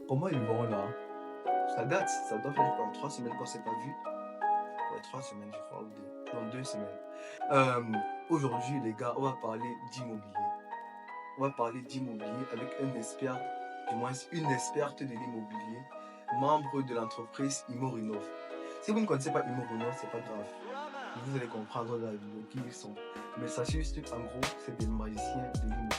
Comment ils vont là? Ça date, ça doit faire quoi? 3 semaines qu'on s'est pas vu. Ouais, 3 semaines, je crois, ou deux. Non, 2 semaines. Euh, Aujourd'hui, les gars, on va parler d'immobilier. On va parler d'immobilier avec un expert, du moins une experte de l'immobilier, membre de l'entreprise Imorinov. Si vous ne connaissez pas Imorinov, c'est pas grave. Vous allez comprendre dans la vidéo qui ils sont. Mais sachez juste qu'en gros, c'est des magiciens de l'immobilier.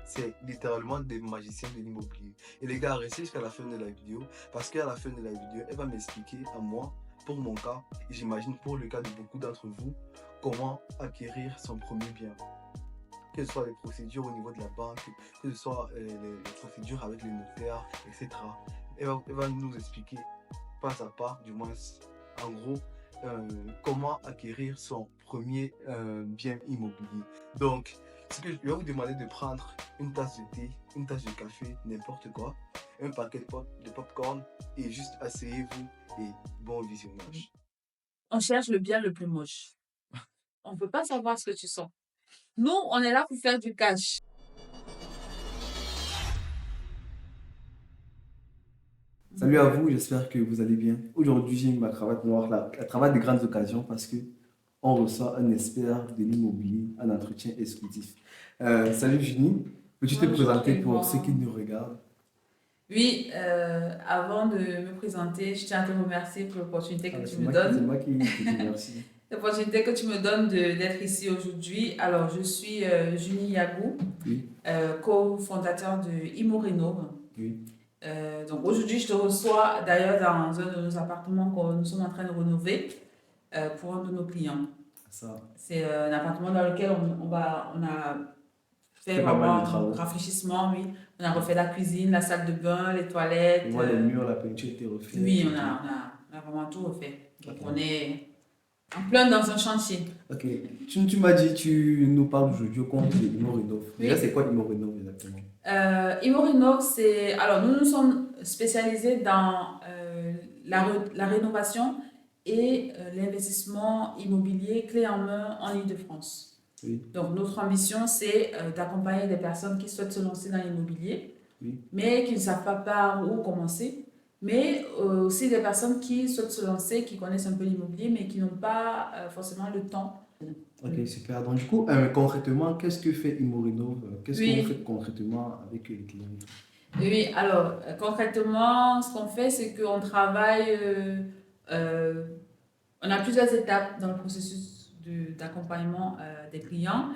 C'est littéralement des magiciens de l'immobilier. Et les gars, restez jusqu'à la fin de la vidéo, parce qu'à la fin de la vidéo, elle va m'expliquer à moi, pour mon cas, et j'imagine pour le cas de beaucoup d'entre vous, comment acquérir son premier bien. Que ce soit les procédures au niveau de la banque, que ce soit les procédures avec les notaires, etc. Elle va nous expliquer pas à pas, du moins en gros, comment acquérir son premier bien immobilier. Donc, je vais vous demander de prendre une tasse de thé, une tasse de café, n'importe quoi, un paquet de popcorn et juste asseyez-vous et bon visionnage. On cherche le bien le plus moche. On ne peut pas savoir ce que tu sens. Nous, on est là pour faire du cash. Salut à vous, j'espère que vous allez bien. Aujourd'hui, j'ai mis ma cravate noire, la cravate de grandes occasions, parce que on reçoit un expert de l'immobilier, un entretien exclusif. Salut Junie, peux-tu te Bonjour, présenter pour ceux qui Yvan. nous regardent? Oui, avant de me présenter, je tiens à te remercier pour l'opportunité que tu C'est me moi, c'est donnes. moi qui te dis merci. L'opportunité que tu me donnes d'être ici aujourd'hui. Alors, je suis Junie Yagou, Oui, cofondateur de Imorénov. oui. Donc, aujourd'hui, je te reçois d'ailleurs dans un de nos appartements que nous sommes en train de rénover pour un de nos clients. Ça C'est un appartement dans lequel on a fait fait pas mal de vraiment un travaux. rafraîchissement, oui. On a refait la cuisine, la salle de bain, les Je toilettes. vois les murs, la peinture était refaite Oui, et on a, tout. on a vraiment tout refait. Donc, Ok. on est en plein dans un chantier. Ok. Tu m'as dit, tu nous parles aujourd'hui au compte de Imorinov. Déjà, c'est Oui. quoi Imorinov exactement? Imorinov, c'est. Alors, nous sommes spécialisés dans la rénovation et l'investissement immobilier clé en main en Île-de-France. Oui, Donc, notre ambition, c'est d'accompagner des personnes qui souhaitent se lancer dans l'immobilier, oui. mais qui ne savent pas par où commencer, mais aussi des personnes qui souhaitent se lancer, qui connaissent un peu l'immobilier, mais qui n'ont pas forcément le temps. Ok, super. Donc, du coup, concrètement, qu'est-ce que fait Imorinov? Qu'est-ce que vous Oui, faites concrètement avec les clients? oui. Alors, concrètement, ce qu'on fait, c'est qu'on travaille, euh, on a plusieurs étapes dans le processus d'accompagnement des clients.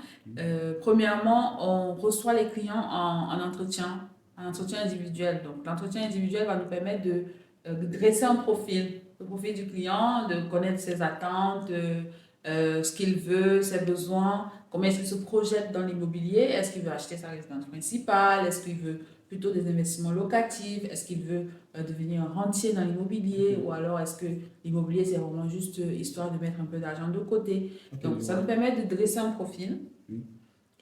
Premièrement, on reçoit les clients en entretien individuel. Donc, l'entretien individuel va nous permettre de dresser un profil, le profil du client, de connaître ses attentes, ce qu'il veut, ses besoins, comment est-ce qu'il se projette dans l'immobilier. Est-ce qu'il veut acheter sa résidence principale? Est-ce qu'il veut plutôt des investissements locatifs? Est-ce qu'il veut devenir un rentier dans l'immobilier? Ou alors est-ce que l'immobilier, c'est vraiment juste histoire de mettre un peu d'argent de côté? Ok, Donc, je ça nous vois. permet de dresser un profil. Oui.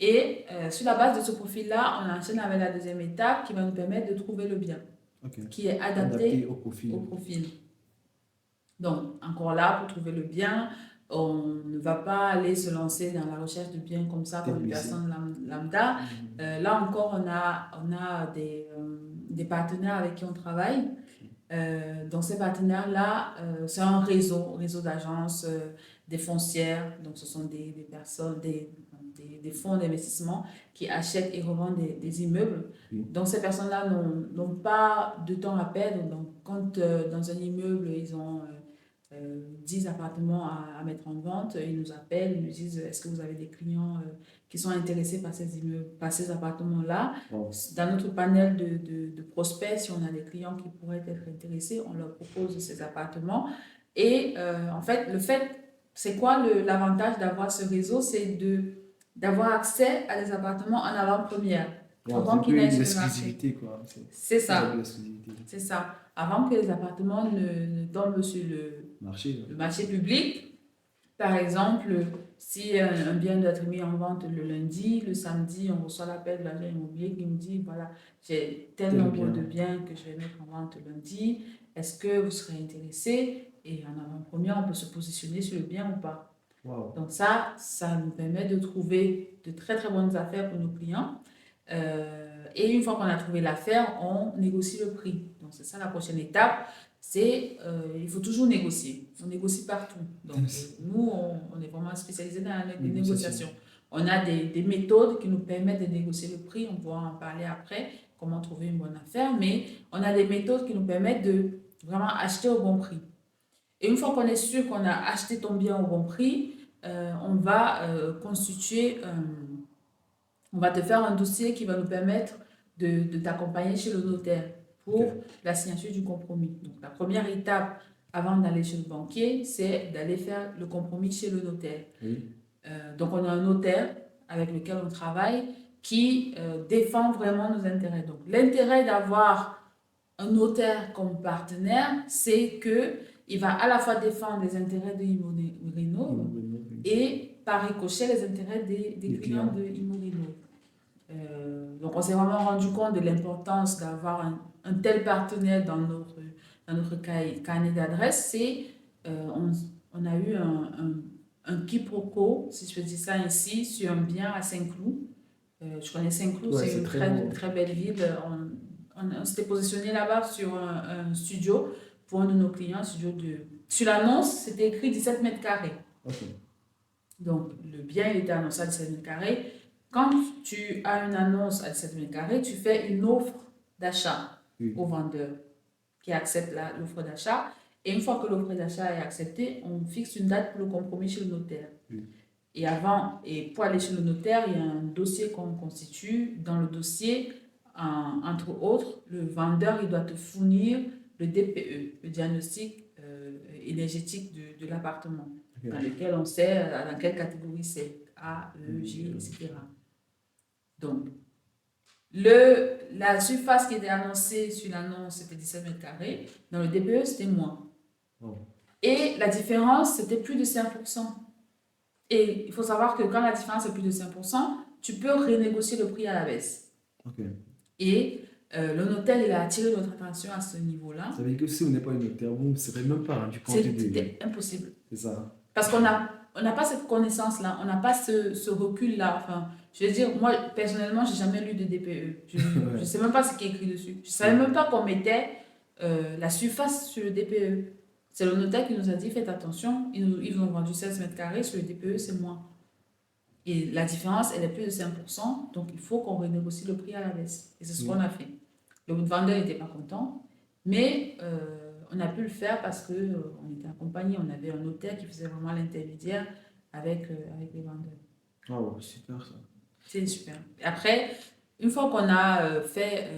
Et sur la base de ce profil-là, on enchaîne avec la deuxième étape qui va nous permettre de trouver le bien, Ok. qui est Adapté adapté au profil. au profil. Donc, encore là, pour trouver le bien, on ne va pas aller se lancer dans la recherche de biens comme ça, comme une personne lambda. Là encore, on a des partenaires avec qui on travaille. Donc, ces partenaires-là, c'est un réseau d'agences, des foncières. Donc, ce sont des personnes, des fonds d'investissement qui achètent et revendent des immeubles. Oui. Donc, ces personnes-là n'ont pas de temps à perdre. Donc, quand dans un immeuble, ils ont 10 appartements à mettre en vente, ils nous appellent, ils nous disent est-ce que vous avez des clients qui sont intéressés par ces immeubles, par ces appartements-là. Bon. Dans notre panel de prospects, si on a des clients qui pourraient être intéressés, on leur propose ces appartements. Et en fait, c'est quoi l'avantage d'avoir ce réseau? C'est d'avoir accès à des appartements en avant-première. Bon, c'est Avant un peu qu'ils n'aillent une sur le marché. exclusivité, quoi. C'est Vous avez ça. l'exclusivité. C'est ça. Avant que les appartements ne tombent sur Marché, là. le marché public, par exemple, si un bien doit être mis en vente le lundi, le samedi, on reçoit l'appel de l'agent immobilier qui nous dit, voilà, j'ai tel nombre de biens que je vais mettre en vente lundi. Est-ce que vous serez intéressé? Et en avant-première, on peut se positionner sur le bien ou pas. Wow. Donc ça nous permet de trouver de très très bonnes affaires pour nos clients. Et une fois qu'on a trouvé l'affaire, on négocie le prix. Donc c'est ça la prochaine étape. Il faut toujours négocier. On négocie partout. Donc nous, on est vraiment spécialisé dans la négociation. On a des méthodes qui nous permettent de négocier le prix. On pourra en parler après, comment trouver une bonne affaire. Mais on a des méthodes qui nous permettent de vraiment acheter au bon prix. Et une fois qu'on est sûr qu'on a acheté ton bien au bon prix, on va constituer, on va te faire un dossier qui va nous permettre de t'accompagner chez le notaire pour la signature du compromis. Donc, la première étape avant d'aller chez le banquier, c'est d'aller faire le compromis chez le notaire. Oui. Donc, on a un notaire avec lequel on travaille qui défend vraiment nos intérêts. Donc, l'intérêt d'avoir un notaire comme partenaire, c'est qu'il va à la fois défendre les intérêts de Immo et par ricochet les intérêts des clients de Immo. Donc, on s'est vraiment rendu compte de l'importance d'avoir un tel partenaire dans notre carnet d'adresse. On a eu un quiproquo, si je peux dire ça ainsi, sur un bien à Saint-Cloud. Je connais Saint-Cloud, c'est une très belle ville. On s'était positionné là-bas sur un studio pour un de nos clients, Sur l'annonce, c'était écrit 17 mètres carrés. Donc, le bien, il était annoncé à 17 mètres carrés. Quand tu as une annonce à 17 mètres carrés, tu fais une offre d'achat au vendeur qui accepte l'offre d'achat. Et une fois que l'offre d'achat est acceptée, on fixe une date pour le compromis chez le notaire. Et pour aller chez le notaire, il y a un dossier qu'on constitue. Dans le dossier, entre autres, le vendeur, il doit te fournir le DPE, le diagnostic énergétique de l'appartement, dans lequel on sait dans quelle catégorie c'est, A, E, G, etc. Donc, la surface qui était annoncée sur l'annonce, c'était 17 mètres carrés. Dans le DPE, c'était moins. Et la différence, c'était plus de 5%. Et il faut savoir que quand la différence est plus de 5%, tu peux renégocier le prix à la baisse. Et le notaire, il a attiré notre attention à ce niveau-là. Ça veut dire que si on n'est pas un notaire, vous ne serez même pas rendu compte de... C'était impossible. C'est ça. Parce qu'on n'a pas cette connaissance-là, on n'a pas ce recul-là. Enfin, je veux dire, moi, personnellement, je n'ai jamais lu de DPE. Je ne sais même pas ce qui est écrit dessus. Je ne savais même pas qu'on mettait la surface sur le DPE. C'est le notaire qui nous a dit, faites attention, ils nous ont vendu 16 mètres carrés, sur le DPE, c'est moins. Et la différence, elle est plus de 5%, donc il faut qu'on renégocie le prix à la baisse. Et c'est ce qu'on a fait. Le vendeur n'était pas content, mais on a pu le faire parce qu'on était accompagné, on avait un notaire qui faisait vraiment l'intermédiaire avec les vendeurs. Oh, super ça. C'est super. Et après, une fois qu'on a fait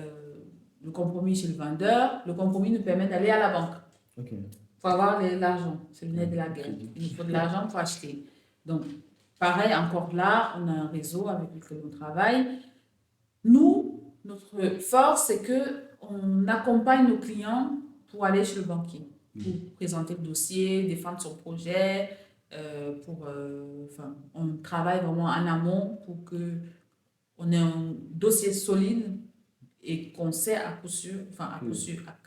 le compromis chez le vendeur, le compromis nous permet d'aller à la banque. Il faut avoir l'argent, c'est le nerf de la guerre. Il nous faut de l'argent pour acheter. Donc, pareil, encore là, on a un réseau avec lequel on travaille. Nous, notre force, c'est qu'on accompagne nos clients pour aller chez le banquier, pour présenter le dossier, défendre son projet. On travaille vraiment en amont pour qu'on ait un dossier solide et qu'on sait à coup sûr, à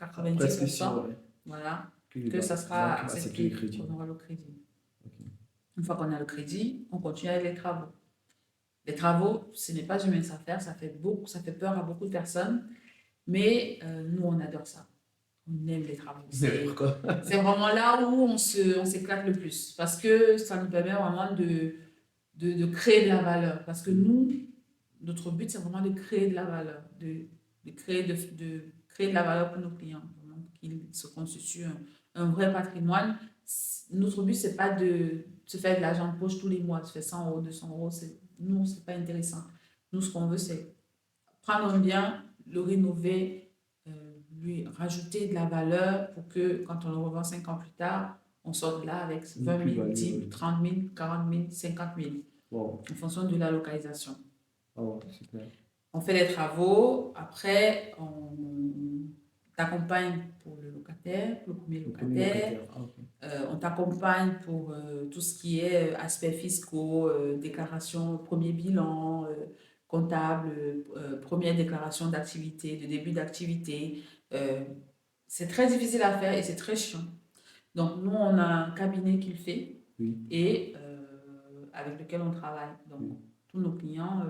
90%, voilà, que ça sera accepté, qu'on aura le crédit. Une fois qu'on a le crédit, on continue avec les travaux. Les travaux, ce n'est pas une mince affaire, ça fait peur à beaucoup de personnes, mais nous, on adore ça. On aime les travaux. C'est vraiment là où on s'éclate le plus, parce que ça nous permet vraiment de créer de la valeur. Parce que nous, notre but, c'est vraiment de créer de la valeur, de créer de la valeur pour nos clients, qu'ils se constituent un vrai patrimoine. Notre but, c'est pas de se faire de l'argent de poche tous les mois, de faire 100 euros, 200 euros. Nous, c'est pas intéressant. Nous, ce qu'on veut, c'est prendre un bien, le rénover, lui rajouter de la valeur pour que quand on le revend 5 ans plus tard, on sorte là avec 20 000, 10 000, 30 000, 40 000, 50 000, en fonction de la localisation. Super. On fait les travaux, après on t'accompagne pour le locataire, pour le premier locataire. On t'accompagne pour tout ce qui est aspects fiscaux, déclaration, premier bilan, comptable, première déclaration d'activité, de début d'activité. Euh, c'est très difficile à faire et c'est très chiant. Donc, nous, on a un cabinet qui le fait Oui. et avec lequel on travaille. Donc, Oui. tous nos clients,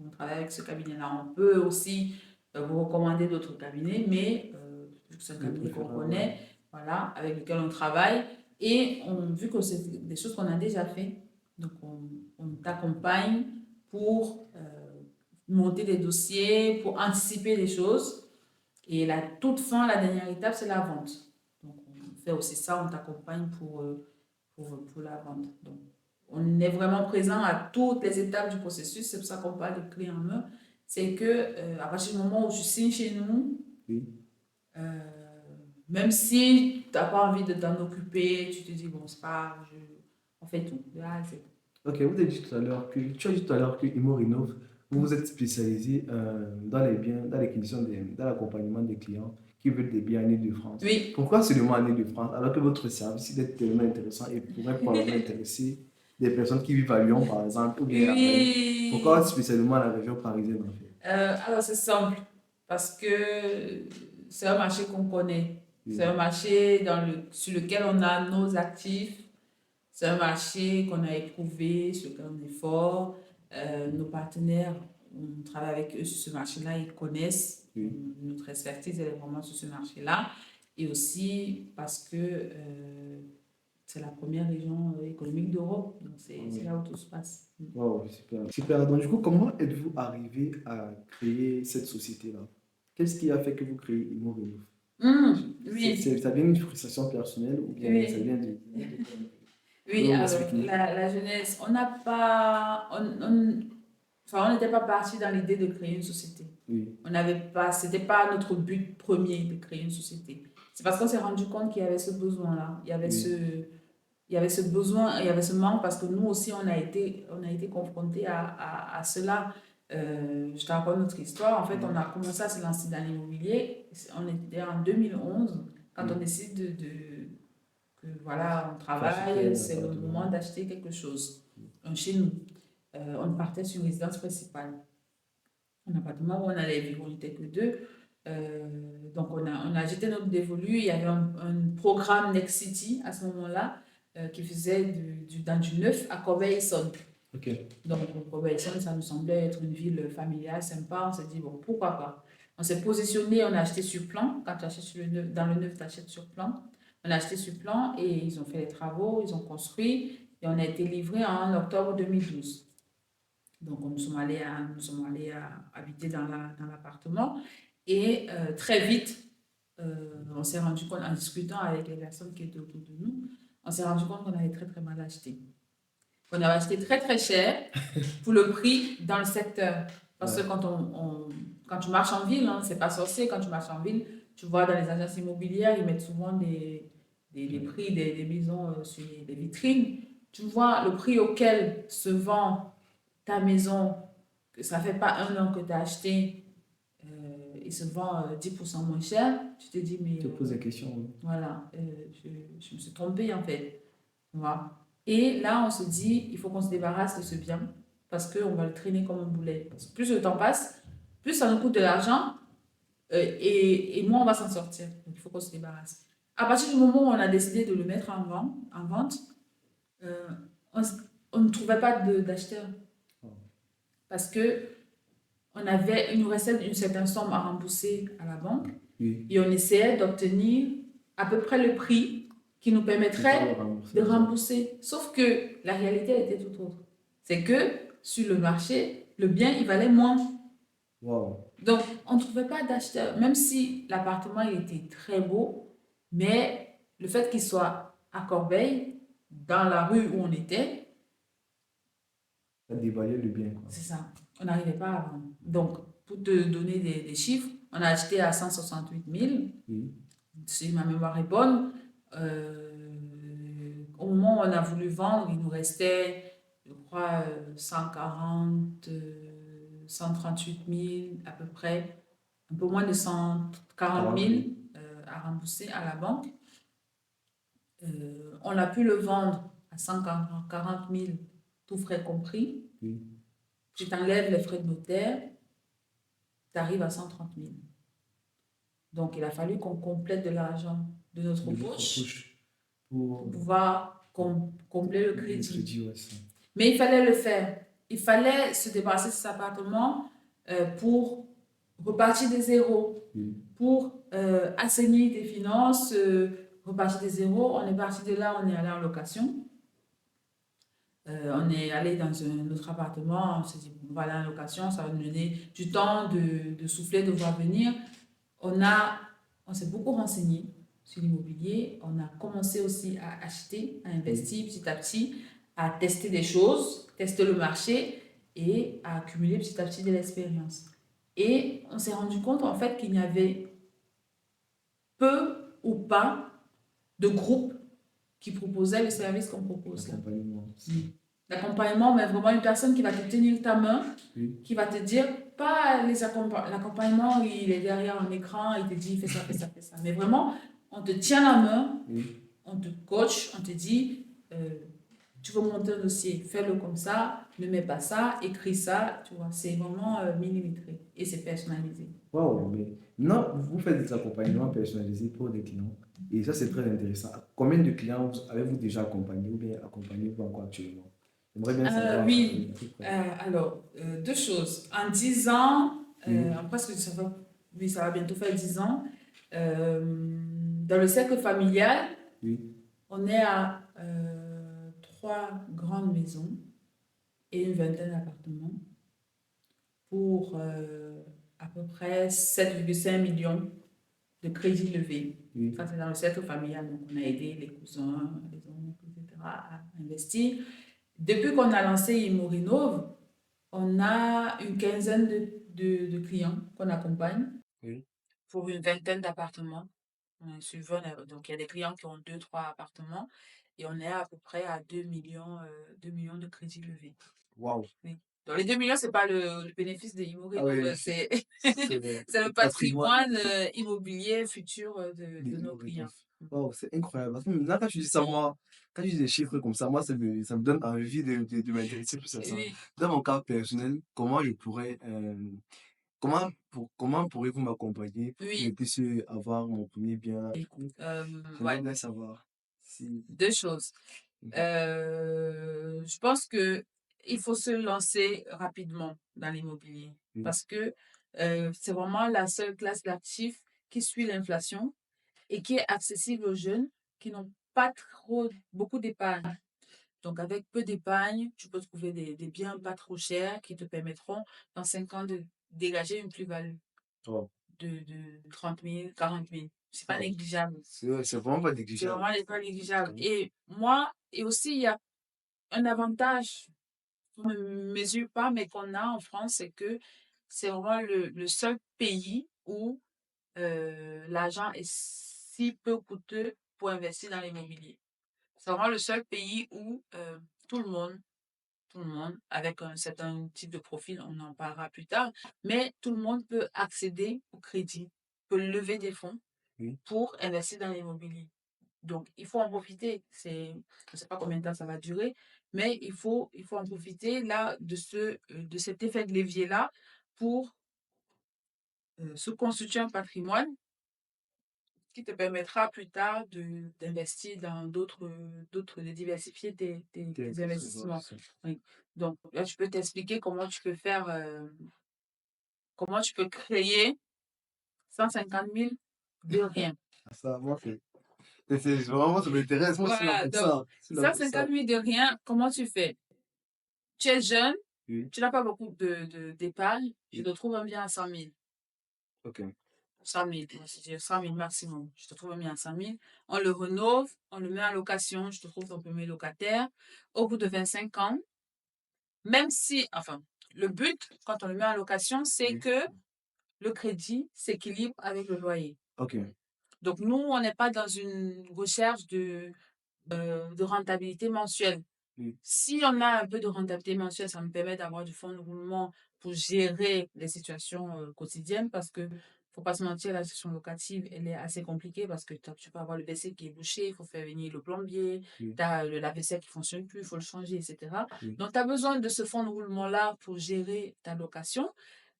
on travaille avec ce cabinet-là. On peut aussi vous recommander d'autres cabinets, mais c'est un Le cabinet qu'on préférable, connaît, voilà, avec lequel on travaille. Et vu que c'est des choses qu'on a déjà fait, donc on t'accompagne pour monter des dossiers, pour anticiper les choses. Et la toute fin, la dernière étape, c'est la vente. Donc, on fait aussi ça, on t'accompagne pour la vente. Donc, on est vraiment présent à toutes les étapes du processus. C'est pour ça qu'on parle de clé en main. C'est que à partir du moment où tu signes chez nous, Oui. euh, même si tu n'as pas envie de t'en occuper, tu te dis, bon, c'est pas grave, on fait tout. Là, c'est... Ok, vous avez dit tout à l'heure que, tu as dit tout à l'heure que Imorinov, vous vous êtes spécialisé dans les biens, dans les conditions, dans l'accompagnement des clients qui veulent des biens en Île-de-France. Oui, Pourquoi seulement en Île-de-France, alors que votre service il est tellement intéressant et pourrait probablement intéresser des personnes qui vivent à Lyon, par exemple, ou bien à Rennes? Pourquoi oui. spécialement la région parisienne, en fait? Alors, c'est simple, parce que c'est un marché qu'on connaît. C'est Oui, un marché sur lequel on a nos actifs. C'est un marché qu'on a éprouvé, sur lequel on est fort. Nos partenaires, on travaille avec eux sur ce marché-là, ils connaissent. oui. Notre expertise, elle est vraiment sur ce marché-là. Et aussi parce que c'est la première région économique d'Europe. Donc, c'est là où tout se passe. Wow, super. Super. Donc, du coup, comment êtes-vous arrivé à créer cette société-là? Qu'est-ce qui a fait que vous créez Imorinov? Oui, Ça vient d'une frustration personnelle ou bien ça oui. vient de... Oui, Pouvez-vous alors, m'expliquer? la jeunesse, on n'a pas, enfin, on n'était pas parti dans l'idée de créer une société. Oui, On n'avait pas, c'était pas notre but premier de créer une société. C'est parce qu'on s'est rendu compte qu'il y avait ce besoin-là. oui, Il y avait ce besoin, il y avait ce manque parce que nous aussi, on a été confrontés à cela. Je te raconte notre histoire. En fait, on oui, a commencé à se lancer dans l'immobilier. On était en 2011 quand on oui. décide que voilà, on D'acheter travaille, un c'est le moment appartement. d'acheter quelque chose chez nous. On partait sur une résidence principale, un appartement où on allait vivre, on n'était que deux. Donc on a jeté notre dévolu. Il y avait un programme Next City à ce moment-là qui faisait dans du neuf à Corbeil-Essonnes. Ok. Donc Corbeil-Essonnes, ça nous semblait être une ville familiale, sympa. On s'est dit, bon, pourquoi pas. On s'est positionné, on a acheté sur plan. Quand tu achètes sur le neuf, dans le neuf, tu achètes sur plan. On a acheté sur plan et ils ont fait les travaux, ils ont construit et on a été livré en octobre 2012. Donc, nous sommes allés habiter dans l'appartement et très vite, on s'est rendu compte, en discutant avec les personnes qui étaient autour de nous, on s'est rendu compte qu'on avait très très mal acheté. Qu'on avait acheté très très cher pour le prix dans le secteur. Parce que Ouais. quand tu marches en ville, hein, c'est pas sorcier, quand tu marches en ville, tu vois dans les agences immobilières, ils mettent souvent des prix des maisons sur les vitrines. Tu vois le prix auquel se vend ta maison, que ça fait pas un an que tu as acheté, il se vend 10% moins cher, tu te dis, mais Tu te poses la question. Oui. voilà, je me suis trompée en fait. Tu vois. Et là, on se dit, il faut qu'on se débarrasse de ce bien parce qu'on va le traîner comme un boulet. Parce que plus le temps passe, plus ça nous coûte de l'argent et moins on va s'en sortir. Donc, il faut qu'on se débarrasse. À partir du moment où on a décidé de le mettre en vente, euh, on, on ne trouvait pas d'acheteur Oh. parce que il nous restait une certaine somme à rembourser à la banque Oui. et on essayait d'obtenir à peu près le prix qui nous C'est pas le permettrait de remboursement. rembourser. Sauf que la réalité était tout autre. C'est que sur le marché, le bien, il valait moins. Wow. Donc, on ne trouvait pas d'acheteur, même si l'appartement, il était très beau, mais le fait qu'il soit à Corbeil, dans la rue où on était, Ça dévalue le bien, quoi. c'est ça, on n'arrivait pas à vendre. Donc, pour te donner des chiffres, on a acheté à 168 000, Oui. si ma mémoire est bonne. Au moment où on a voulu vendre, il nous restait, je crois, 140, 138 000 à peu près, un peu moins de 140 40 000. 000 à rembourser à la banque. On a pu le vendre à 140 000, tout frais compris. Oui. Tu t'enlèves les frais de notaire, tu arrives à 130 000. Donc, il a fallu qu'on complète de l'argent de notre De votre poche poche pour pouvoir combler le le crédit. crédit, ouais, ça. Mais il fallait le faire. Il fallait se débarrasser de cet appartement pour repartir de zéro, Oui. pour assainir tes finances, repartir de zéro. On est parti de là, on est allé en location. On est allé dans un autre appartement, on s'est dit, bon, on va aller en location, ça va nous donner du temps de souffler, de voir venir. On s'est beaucoup renseigné sur l'immobilier. On a commencé aussi à acheter, à investir petit à petit, à tester des choses, tester le marché et à accumuler petit à petit de l'expérience. Et on s'est rendu compte en fait qu'il y avait peu ou pas de groupes qui proposaient le service qu'on propose là. L'accompagnement. L'accompagnement, mais vraiment une personne qui va te tenir ta main, Oui. qui va te dire, pas l'accompagnement, il est derrière un écran, il te dit fais ça, fais ça, fais ça. Mais vraiment, on te tient la main, Oui. on te coach, on te dit, tu veux monter un dossier, fais-le comme ça, ne mets pas ça, écris ça, tu vois. C'est vraiment millimétré et c'est personnalisé. Wow, mais non, vous faites des accompagnements personnalisés pour des clients. Et ça, c'est très intéressant. Combien de clients avez-vous déjà accompagné ou bien accompagnez-vous encore actuellement? J'aimerais bien savoir. Oui, alors, deux choses. En 10 ans, Mhm. presque oui, ça va bientôt faire 10 ans, dans le cercle familial, Oui. on est à 3 grandes maisons et une vingtaine d'appartements pour à peu près 7,5 millions de crédits levés. Oui. Ça, c'est dans le cercle familial. Donc, on a aidé les cousins, les oncles, etc. à investir. Depuis qu'on a lancé Imorinov, on a une quinzaine de clients qu'on accompagne Oui. pour une vingtaine d'appartements. Donc, il y a des clients qui ont 2, 3 appartements et on est à peu près à 2 millions de crédits levés. Wow. Oui. Donc, les 2 millions, ce n'est pas le bénéfice de Imorinov, Ah oui. c'est C'est c'est le patrimoine immobilier futur de nos clients. Wow, c'est incroyable. Parce que maintenant, quand tu dis ça, moi, quand tu dis des chiffres comme ça, moi, ça me donne envie de m'intéresser plus à ça. Oui. Dans mon cas personnel, comment je pourrais, comment pourrez-vous m'accompagner pour que je Oui. puisse avoir mon premier bien? Du coup, j'aimerais Ouais. bien savoir si. Deux choses. Mhm. Je pense que il faut se lancer rapidement dans l'immobilier Oui. parce que c'est vraiment la seule classe d'actifs qui suit l'inflation et qui est accessible aux jeunes qui n'ont pas beaucoup d'épargne. Donc, avec peu d'épargne, tu peux trouver des biens pas trop chers qui te permettront, dans 5 ans, de dégager une plus-value Wow. de 30 000, 40 000. C'est pas Wow. négligeable. C'est vraiment pas C'est négligeable. vraiment pas négligeable. Et moi, et aussi, il y a un avantage qu'on ne mesure pas, mais qu'on a en France, c'est que c'est vraiment le seul pays où l'argent est si peu coûteux pour investir dans l'immobilier. C'est vraiment le seul pays où tout le monde, avec un certain type de profil, on en parlera plus tard, mais tout le monde peut accéder au crédit, peut lever des fonds Oui. pour investir dans l'immobilier. Donc, il faut en profiter. Je ne sais pas combien de temps ça va durer, mais il faut en profiter là de cet effet de levier-là pour se constituer un patrimoine qui te permettra plus tard d'investir dans de diversifier tes investissements. Oui. Donc, là, je peux t'expliquer comment tu peux faire, comment tu peux créer 150 000 de rien. Ça, moi, vraiment, ça m'intéresse. Moi, c'est là Voilà, pour donc, ça. C'est là pour 150 ça. 000 de rien, comment tu fais? Tu es jeune, Oui. tu n'as pas beaucoup d'épargne, je Oui. te trouve un bien à 100 000. Ok. 100 000, c'est-à-dire 100 000 maximum. Je te trouve un bien à 100 000. On le rénove, on le met en location, je te trouve ton premier locataire. Au bout de 25 ans, même si, enfin, le but, quand on le met en location, c'est Oui. que le crédit s'équilibre avec le loyer. Ok. Donc, nous, on n'est pas dans une recherche de rentabilité mensuelle. Oui. Si on a un peu de rentabilité mensuelle, ça me permet d'avoir du fonds de roulement pour gérer les situations quotidiennes parce que faut pas se mentir, la gestion locative, elle est assez compliquée parce que tu peux avoir le WC qui est bouché, il faut faire venir le plombier, Oui. tu as le lave-vaisselle qui fonctionne plus, il faut le changer, etc. Oui. Donc, tu as besoin de ce fonds de roulement-là pour gérer ta location.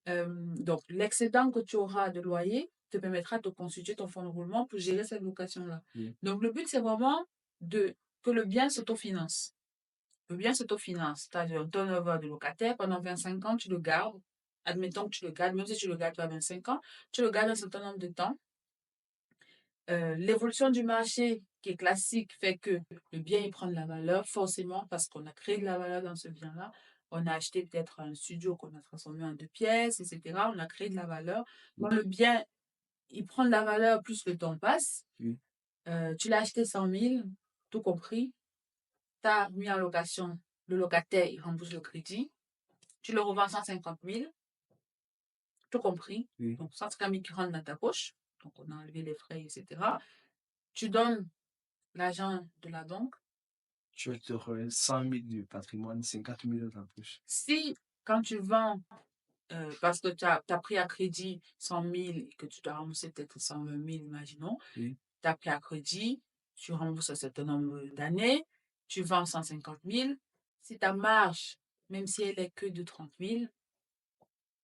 Donc, l'excédent que tu auras de loyer te permettra de constituer ton fonds de roulement pour gérer cette location-là. Oui. Donc, le but, c'est vraiment que le bien s'autofinance. Le bien s'autofinance. Tu as un turnover de locataire, pendant 25 ans, tu le gardes. Admettons que tu le gardes, même si tu le gardes pas 25 ans, tu le gardes un certain nombre de temps. L'évolution du marché, qui est classique, fait que le bien, il prend de la valeur, forcément, parce qu'on a créé de la valeur dans ce bien-là. On a acheté peut-être un studio qu'on a transformé en 2 pièces, etc. On a créé de la valeur. Quand le bien, il prend de la valeur plus le temps passe, Oui. tu l'as acheté 100 000, tout compris. Tu as mis en location, le locataire, il rembourse le crédit. Tu le revends 150 000, tout compris. Oui. Donc, 150 000 qui rentrent dans ta poche. Donc, on a enlevé les frais, etc. Tu donnes l'argent de la banque. Tu te 100 000 de patrimoine, 50 000 dans ta poche. Si, quand tu vends, parce que tu as pris à crédit 100 000 et que tu dois rembourser peut-être 120 000, imaginons, Oui. tu as pris à crédit, tu rembourses un certain nombre d'années, tu vends 150 000. Si ta marge, même si elle est que de 30 000,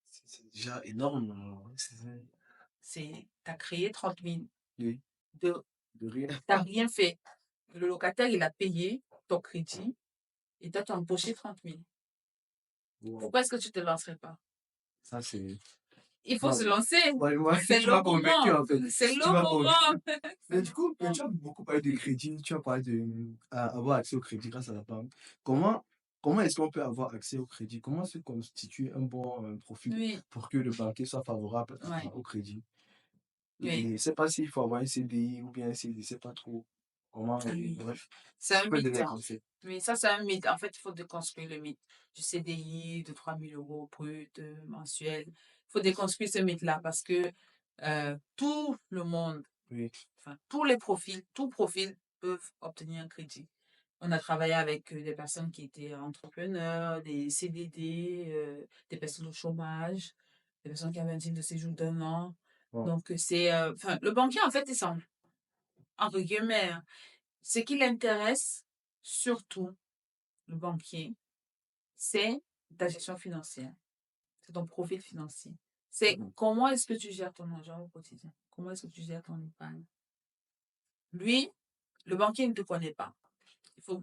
C'est déjà énorme. Hein. tu as créé 30 000. Oui. De, De rien. tu n'as rien fait. Le locataire, il a payé ton crédit et toi, tu as empoché 30 000. Wow. Pourquoi est-ce que tu ne te lancerais pas? Ça, c'est. Il faut Non. se lancer. Moi, C'est tu le m'as convaincu, moment. en fait. C'est Tu le m'as convaincu. moment. Mais du coup, tu as beaucoup parlé de crédit, tu as parlé d'avoir accès au crédit grâce à la banque. Comment est-ce qu'on peut avoir accès au crédit? Comment se constitue un bon profil Oui, pour que le banquier soit favorable ouais, au crédit? Et oui, je ne sais pas s'il faut avoir un CDI ou bien un CDI, je ne sais pas trop comment. oui. Bref, C'est tu un peux donner mythe. des conseils. Oui, ça, c'est un mythe. En fait, il faut déconstruire le mythe du CDI de 3 000 euros brut mensuel. Il faut déconstruire ce mythe-là parce que tout le monde, Oui, enfin, tous les profils, tout profil peuvent obtenir un crédit. On a travaillé avec des personnes qui étaient entrepreneurs, des CDD, des personnes au chômage, des personnes qui avaient un titre de séjour d'1 an. bon, Donc, enfin, le banquier, en fait, il semble, entre guillemets, hein, ce qui l'intéresse, surtout, le banquier, c'est ta gestion financière. C'est ton profil financier. C'est comment est-ce que tu gères ton argent au quotidien? Comment est-ce que tu gères ton épargne? Lui, le banquier ne te connaît pas. Il faut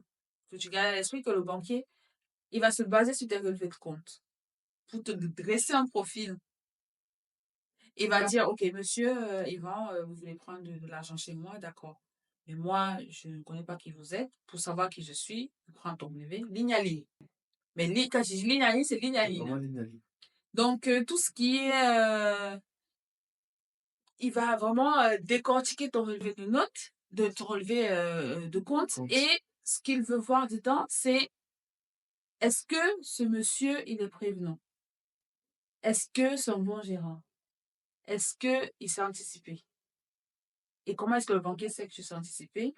que tu gardes à l'esprit que le banquier, il va se baser sur tes relevés de compte pour te dresser un profil. Il va dire, OK, monsieur Yvan, vous voulez prendre de l'argent chez moi, d'accord. Mais moi, je ne connais pas qui vous êtes. Pour savoir qui je suis, je prends ton brevet, ligne à ligne. Mais quand je dis ligne à ligne, c'est ligne à c'est ligne. vraiment l'inali. Donc, tout ce qui est... il va vraiment décortiquer ton relevé de notes, de ton relevé de compte. Compte. Et ce qu'il veut voir dedans, c'est est-ce que ce monsieur, il est prévenant? Est-ce que c'est un bon gérant? Est-ce qu'il s'est anticipé? Et comment est-ce que le banquier sait que tu sais anticiper?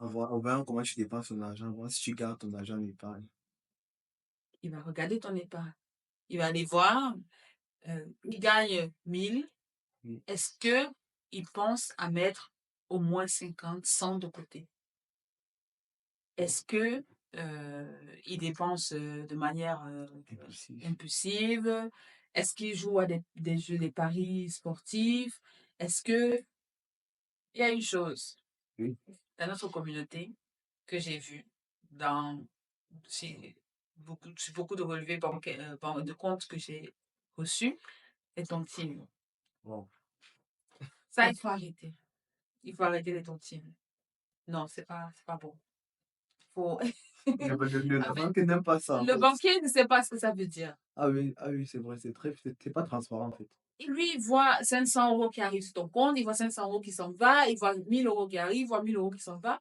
En voyant comment tu dépenses ton argent, voir si tu gardes ton argent en épargne. Il va regarder ton épargne. Il va aller voir, il gagne 1000. Oui. Est-ce qu'il pense à mettre au moins 50, 100 de côté? Est-ce que il dépense de manière Impulsif. impulsive? Est-ce qu'il joue à des jeux, des paris sportifs? Est-ce que il y a une chose Oui. dans notre communauté que j'ai vue dans chez beaucoup de relevés de comptes que j'ai reçus, les tontines. Wow. Ça, il faut arrêter. Il faut arrêter les tontines. Non, c'est pas bon. Faut... La banque n'aime pas ça, en Le fait. banquier ne sait pas ce que ça veut dire. Ah oui, c'est vrai, c'est pas transparent, en fait. Et lui, il voit 500 euros qui arrivent sur ton compte, il voit 500 euros qui s'en va, il voit 1000 euros qui arrivent, il voit 1000 euros qui s'en va.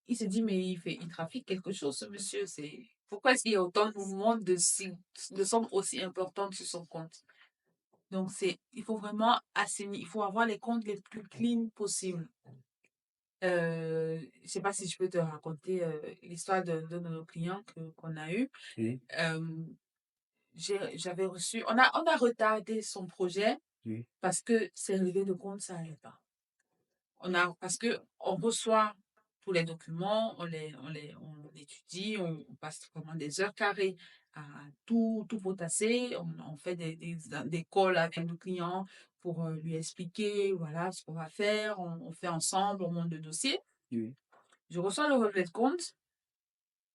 Il se dit, mais il trafique quelque chose, ce monsieur. Pourquoi est-ce qu'il y a autant de mouvements de sommes aussi importantes sur son compte? Donc, il faut vraiment assainir, il faut avoir les comptes les plus clean possibles. Je sais pas si je peux te raconter l'histoire d'un de nos clients qu'on a eu. Oui. j'avais reçu, on a retardé son projet Oui. parce que ses relevés de compte, ça n'allait pas. Parce que on reçoit tous les documents, on étudie, on passe vraiment des heures carrées à tout potasser. On fait des calls avec le client pour lui expliquer, voilà, ce qu'on va faire. On fait ensemble, on monte le dossier. Oui. Je reçois le relevé de compte.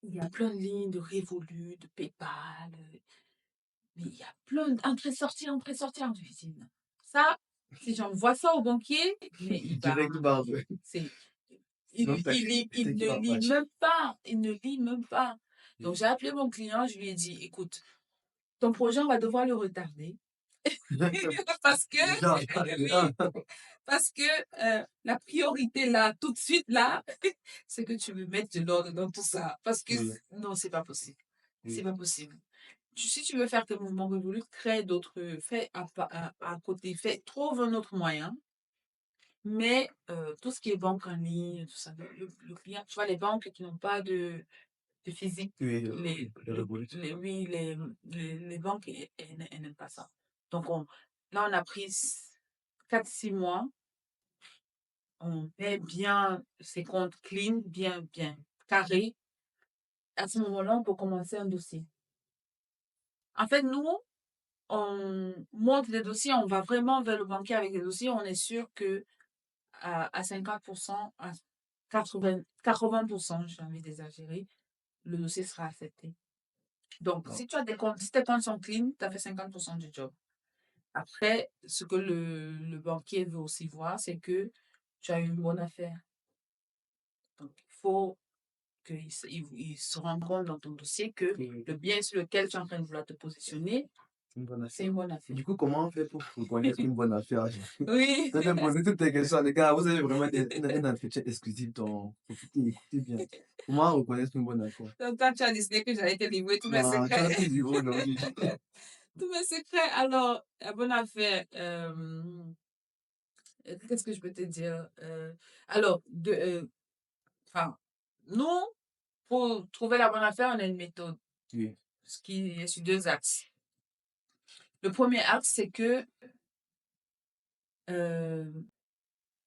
Il y a plein de lignes de Revolut, de PayPal, mais il y a plein d'entrées-sorties, entrées-sorties. Je me dis, non. Ça, si j'envoie ça au banquier, mais il va. Direct barre. C'est, Sinon, il ne lit même pas. Il ne lit même pas. Donc, j'ai appelé mon client, je lui ai dit, écoute, ton projet, on va devoir le retarder. Parce que, oui, parce que la priorité là, tout de suite là, c'est que tu me mettes de l'ordre dans tout ça. Parce que Oui. non, c'est pas possible. C'est Oui. pas possible. Si tu veux faire tes mouvements révolus, crée d'autres, fais à côté, trouve un autre moyen. Mais tout ce qui est banque en ligne, tout ça, le client, tu vois, les banques qui n'ont pas de physique, Oui, les, le Revolut. oui, les banques, elles n'aiment pas ça. Donc, là, on a pris 4-6 mois, on met bien ses comptes clean, bien carrés. À ce moment-là, on peut commencer un dossier. En fait, nous, on monte les dossiers, on va vraiment vers le banquier avec les dossiers, on est sûr que à 50%, à 80%, j'ai envie d'exagérer, le dossier sera accepté. Donc, Non. si tu as si tes comptes sont clean, tu as fait 50% du job. Après, ce que le banquier veut aussi voir, c'est que tu as une bonne affaire. Donc, il faut qu'il se rende compte dans ton dossier que Oui. le bien sur lequel tu es en train de vouloir te positionner, C'est une bonne c'est affaire. une bonne affaire. Du coup, comment on fait pour reconnaître une bonne affaire? Oui. Tu as posé toutes tes questions, les gars. Vous avez vraiment un entretien exclusif, donc écoutez bien. Comment reconnaître une bonne affaire? Donc, toi, tu as décidé que j'allais te livrer tous mes Non, tu as secrets. tout dit aujourd'hui. Tous mes secrets. Alors, la bonne affaire, qu'est-ce que je peux te dire? Alors, enfin, nous, pour trouver la bonne affaire, on a une méthode, Oui. ce qui est sur 2 axes. Le premier axe, c'est que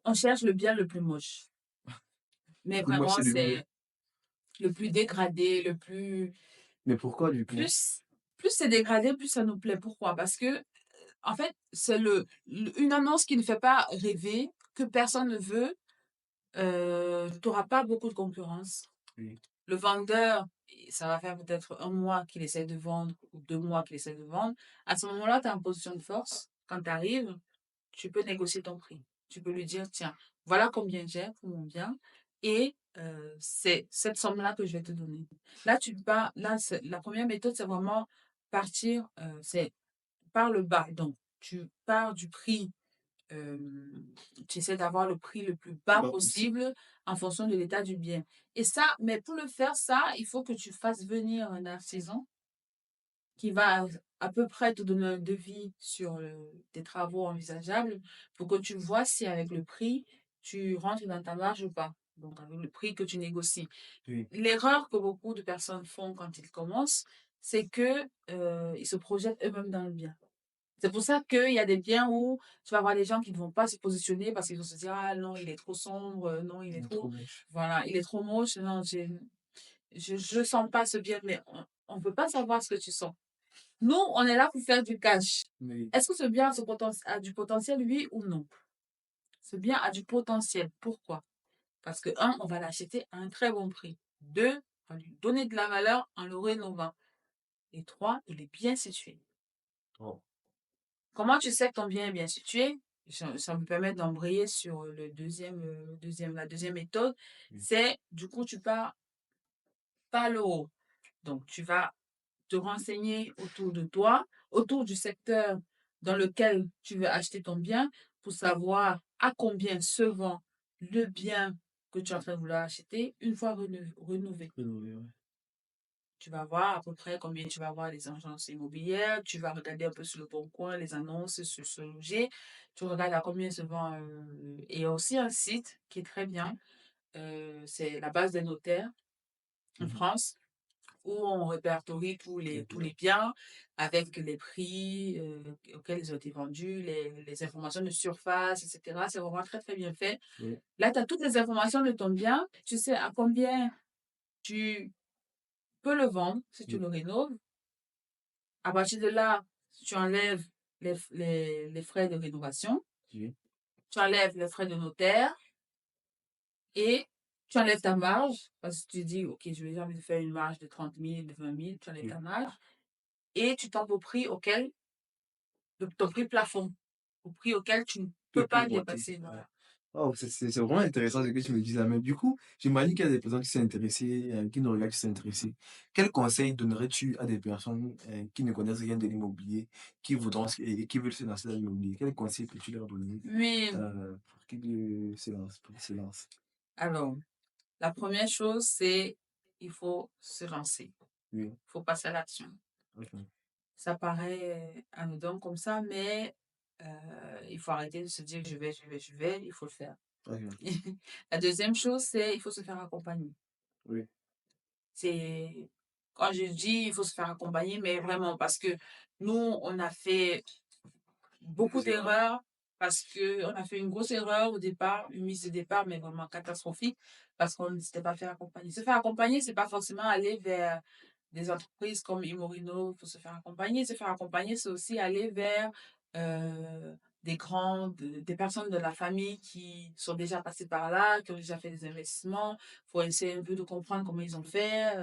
on cherche le bien le plus moche. Mais Pour moi, vraiment, c'est le mieux. c'est le plus dégradé, le plus... Mais pourquoi, du coup? Plus c'est dégradé, plus ça nous plaît. Pourquoi? Parce que, en fait, c'est une annonce qui ne fait pas rêver, que personne ne veut. Tu n'auras pas beaucoup de concurrence. Oui. Le vendeur, ça va faire peut-être 1 mois qu'il essaie de vendre ou 2 mois qu'il essaie de vendre. À ce moment-là, tu es en position de force. Quand tu arrives, tu peux négocier ton prix. Tu peux lui dire, tiens, voilà combien j'ai pour mon bien et c'est cette somme-là que je vais te donner. Là, la première méthode, c'est vraiment partir, c'est par le bas. Donc, tu pars du prix, tu essaies d'avoir le prix le plus bas Bas possible en fonction de l'état du bien. Et ça, mais pour le faire, ça, il faut que tu fasses venir un artisan qui va à peu près te donner un devis sur tes travaux envisageables pour que tu vois si avec le prix, tu rentres dans ta marge ou pas. Donc, avec le prix que tu négocies. Oui. L'erreur que beaucoup de personnes font quand ils commencent, c'est que ils se projettent eux-mêmes dans le bien. C'est pour ça qu'il y a des biens où tu vas avoir des gens qui ne vont pas se positionner parce qu'ils vont se dire, ah non, il est trop sombre, non, il est trop, moche. voilà, il est trop moche, non, je sens pas ce bien, mais on ne peut pas savoir ce que tu sens. Nous, on est là pour faire du cash. Oui. Est-ce que ce bien a du potentiel, oui ou non? Ce bien a du potentiel. Pourquoi? Parce que, un, on va l'acheter à un très bon prix. Deux, on va lui donner de la valeur en le rénovant. Et trois, il est bien situé. Oh. Comment tu sais que ton bien est bien situé? Ça me permet d'embrayer sur la deuxième méthode. Oui. C'est, du coup, tu pars par le haut. Donc, tu vas te renseigner autour de toi, autour du secteur dans lequel tu veux acheter ton bien pour savoir à combien se vend le bien que tu es en train de vouloir acheter une fois rénové. Rénové, ouais. Tu vas voir à peu près combien tu vas voir les agences immobilières, tu vas regarder un peu sur le bon coin, les annonces sur ce loger, tu regardes à combien se vend. Et il y a aussi un site qui est très bien, c'est la base des notaires en Mhm. France, où on répertorie tous les biens avec les prix auxquels ils ont été vendus, les informations de surface, etc. C'est vraiment très, très bien fait. Oui. Là, tu as toutes les informations de ton bien. Tu sais à combien tu peux le vendre si tu Oui. le rénoves. À partir de là, tu enlèves les frais de rénovation, Oui. tu enlèves les frais de notaire et tu enlèves ta marge parce que tu dis, OK, j'ai envie de faire une marge de 30 000, de 20 000, tu enlèves Oui. ta marge et tu tombes au prix auquel, ton prix plafond, au prix auquel tu ne Tu peux peux pas monter. dépasser. Ouais. Voilà. Oh, c'est vraiment intéressant ce que tu me dis là. Mais du coup, j'imagine qu'il y a des personnes qui sont intéressées, qui nous regardent, qui sont intéressées. Quel conseil donnerais-tu à des personnes qui ne connaissent rien de l'immobilier, qui voudront et qui veulent se lancer dans l'immobilier? Quel conseil peux-tu leur donner Mais pour qu'ils se lancent? alors, la première chose, c'est il faut se lancer. Oui, Il faut passer à l'action. ok, Ça paraît anodin comme ça, mais il faut arrêter de se dire je vais, il faut le faire. ok, La deuxième chose, c'est il faut se faire accompagner. oui, C'est quand je dis il faut se faire accompagner, mais vraiment parce que nous, on a fait beaucoup Plusieurs. d'erreurs parce que on a fait une grosse erreur au départ, une mise de départ, mais vraiment catastrophique parce qu'on ne s'était pas fait accompagner. Se faire accompagner, c'est pas forcément aller vers des entreprises comme Imorino pour se faire accompagner. Se faire accompagner, c'est aussi aller vers des personnes de la famille qui sont déjà passées par là, qui ont déjà fait des investissements. Il faut essayer un peu de comprendre comment ils ont fait,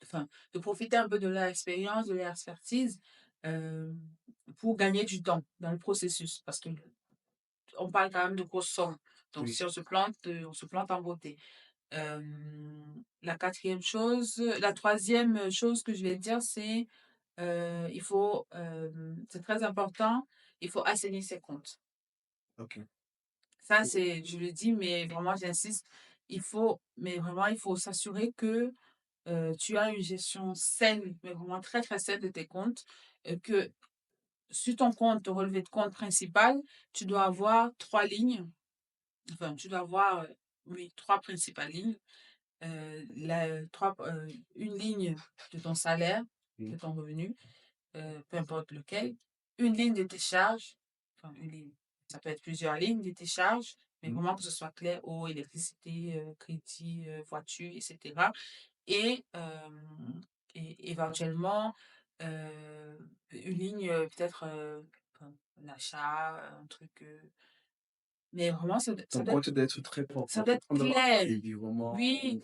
enfin, de profiter un peu de leur expérience, de leur expertise, euh, pour gagner du temps dans le processus. Parce que on parle quand même de grosses sommes. Donc, oui, si on se plante en beauté. La troisième chose que je vais dire, c'est c'est très important, il faut assainir ses comptes. ok, Ça, je le dis, mais vraiment, j'insiste, mais vraiment, il faut s'assurer que tu as une gestion saine, mais vraiment très, très saine de tes comptes, que sur ton compte, ton relevé de compte principal, tu dois avoir 3 lignes, enfin, tu dois avoir, oui, 3 principales lignes. Une ligne de ton salaire, de oui, ton revenu, peu importe lequel, une ligne de tes charges, enfin une ligne, ça peut être plusieurs lignes de tes charges, mais oui, vraiment que ce soit clair, eau, électricité, crédit, voiture, etc. Et, et éventuellement, une ligne, peut-être enfin, un achat, un truc. Mais vraiment, ton compte doit être très ça propre. doit être clair. Et puis vraiment, Oui,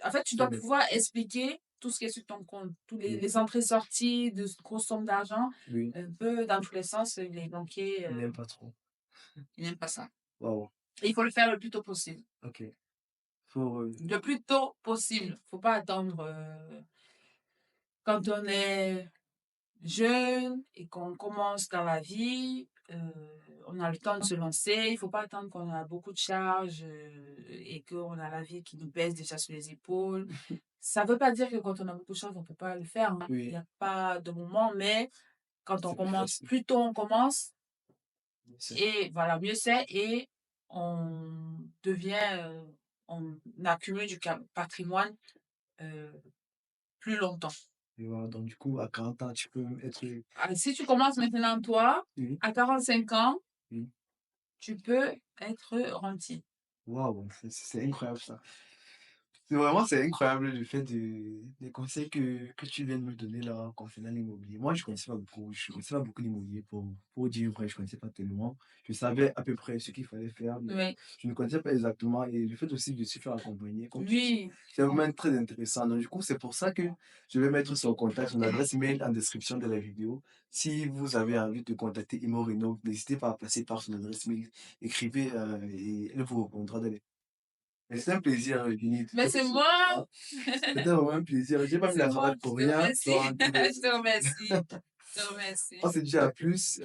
en fait, tu très dois net. pouvoir expliquer tout ce qui est sur ton compte, tous Oui, les entrées-sorties de grosses sommes d'argent, oui, un peu dans tous les sens. Les banquiers, il n'aime pas trop. ils n'aiment pas ça. Waouh, Et il faut le faire le plus tôt possible. ok. Faut, Le plus tôt possible. Faut pas attendre quand on est jeune et qu'on commence dans la vie. On a le temps de se lancer. Il faut pas attendre qu'on a beaucoup de charges et qu'on a la vie qui nous pèse déjà sur les épaules. Ça veut pas dire que quand on a beaucoup de choses, on peut pas le faire, hein. Il y oui, a pas de moment, mais quand on c'est plus commence, facile. plus tôt on commence, C'est- et voilà, mieux c'est, et on devient, on accumule du patrimoine euh, plus longtemps. Et voilà, donc du coup, à 40 ans, tu peux être. Ah, si tu commences maintenant, toi, Oui, à 45 ans, oui. tu peux être rentier. Waouh, c'est incroyable ça. C'est incroyable le fait des conseils que tu viens de me donner là concernant l'immobilier. Moi, je connaissais pas beaucoup l'immobilier pour dire vrai, je connaissais pas tellement. Je savais à peu près ce qu'il fallait faire, mais Oui, je ne connaissais pas exactement. Et le fait aussi de se faire accompagner, comme tu dis, oui, c'est vraiment très intéressant. Donc, du coup, c'est pour ça que je vais mettre son contact, son adresse mail en description de la vidéo. Si vous avez envie de contacter Imo Reno, n'hésitez pas à passer par son adresse mail. Écrivez et elle vous répondra dans les mais c'est un plaisir, Eugénie. mais c'est moi, C'était vraiment un plaisir. J'ai pas mis c'est la moi cravate qui pour te rien. remercie. Donc, Je te remercie. Je te remercie. on se dit à plus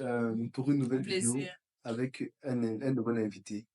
pour une Un nouvelle vidéo plaisir. avec un nouvel invité.